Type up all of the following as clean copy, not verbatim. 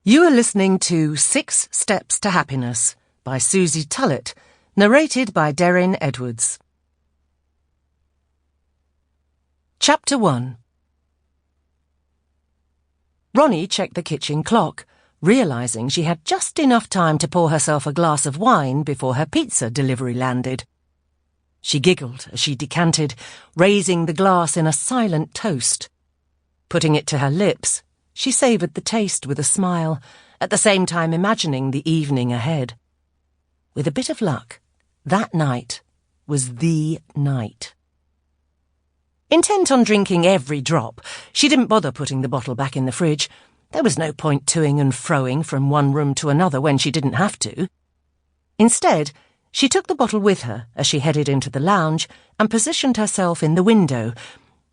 You are listening to 6 Steps to Happiness by Suzie Tullett, narrated by Deryn Edwards. Chapter 1. Ronnie checked the kitchen clock, realising she had just enough time to pour herself a glass of wine before her pizza delivery landed. She giggled as she decanted, raising the glass in a silent toast. Putting it to her lips, she savoured the taste with a smile, at the same time imagining the evening ahead. With a bit of luck, that night was the night. Intent on drinking every drop, she didn't bother putting the bottle back in the fridge. There was no point toing and froing from one room to another when she didn't have to. Instead, she took the bottle with her as she headed into the lounge and positioned herself in the window,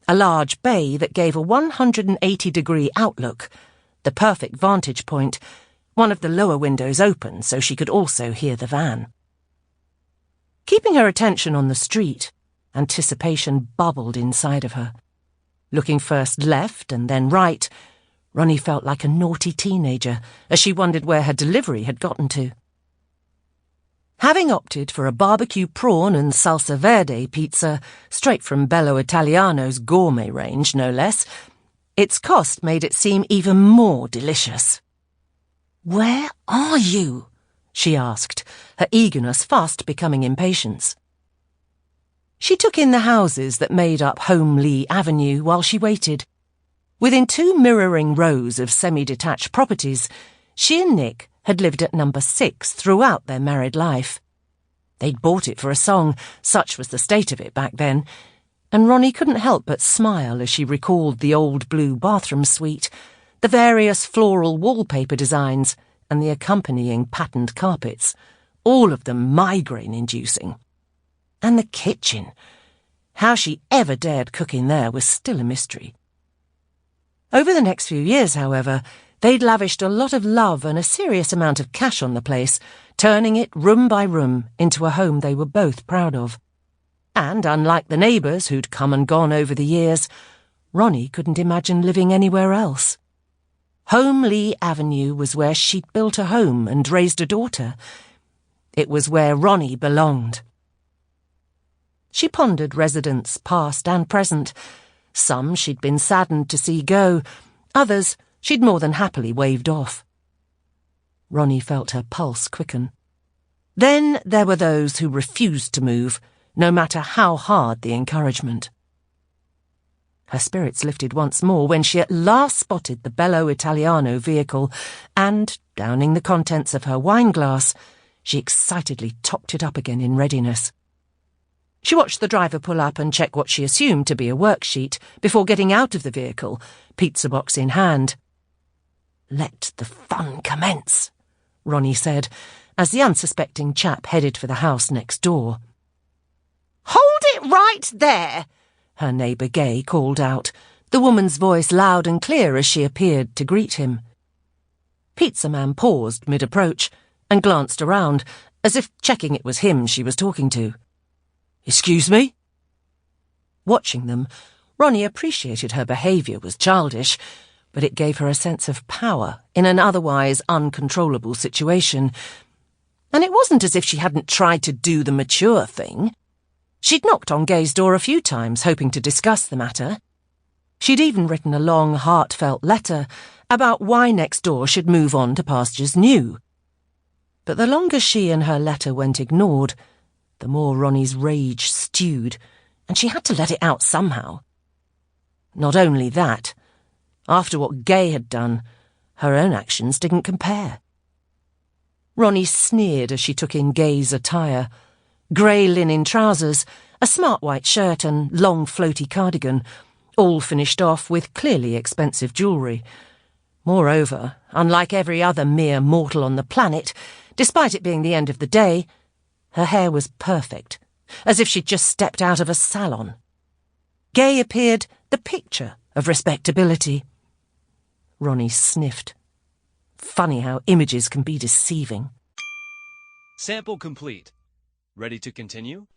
a large bay that gave a 180-degree outlook, the perfect vantage point, one of the lower windows open so she could also hear the van. Keeping her attention on the street, anticipation bubbled inside of her. Looking first left and then right, Ronnie felt like a naughty teenager as she wondered where her delivery had gotten to. Having opted for a barbecue prawn and salsa verde pizza, straight from Bello Italiano's gourmet range, no less, its cost made it seem even more delicious. "Where are you?" she asked, her eagerness fast becoming impatience. She took in the houses that made up Homely Avenue while she waited. Within 2 mirroring rows of semi-detached properties, she and Nick had lived at number 6 throughout their married life. They'd bought it for a song, such was the state of it back then, and Ronnie couldn't help but smile as she recalled the old blue bathroom suite, the various floral wallpaper designs, and the accompanying patterned carpets, all of them migraine-inducing. And the kitchen. How she ever dared cook in there was still a mystery. Over the next few years, however, they'd lavished a lot of love and a serious amount of cash on the place, turning it room by room into a home they were both proud of. And unlike the neighbours who'd come and gone over the years, Ronnie couldn't imagine living anywhere else. Homely Avenue was where she'd built a home and raised a daughter. It was where Ronnie belonged. She pondered residents past and present. Some she'd been saddened to see go, others she'd more than happily waved off. Ronnie felt her pulse quicken. Then there were those who refused to move, no matter how hard the encouragement. Her spirits lifted once more when she at last spotted the Bello Italiano vehicle and, downing the contents of her wine glass, she excitedly topped it up again in readiness. She watched the driver pull up and check what she assumed to be a worksheet before getting out of the vehicle, pizza box in hand. "Let the fun commence," Ronnie said, as the unsuspecting chap headed for the house next door. "Hold it right there!" her neighbour Gaye called out, the woman's voice loud and clear as she appeared to greet him. Pizza Man paused mid-approach and glanced around, as if checking it was him she was talking to. "Excuse me?" Watching them, Ronnie appreciated her behaviour was childish, but it gave her a sense of power in an otherwise uncontrollable situation. And it wasn't as if she hadn't tried to do the mature thing. She'd knocked on Gaye's door a few times, hoping to discuss the matter. She'd even written a long, heartfelt letter about why next door should move on to pastures new. But the longer she and her letter went ignored, the more Ronnie's rage stewed, and she had to let it out somehow. Not only that, after what Gaye had done, her own actions didn't compare. Ronnie sneered as she took in Gaye's attire. Grey linen trousers, a smart white shirt and long floaty cardigan, all finished off with clearly expensive jewellery. Moreover, unlike every other mere mortal on the planet, despite it being the end of the day, her hair was perfect, as if she'd just stepped out of a salon. Gaye appeared the picture of respectability. Ronnie sniffed. Funny how images can be deceiving. Sample complete. Ready to continue?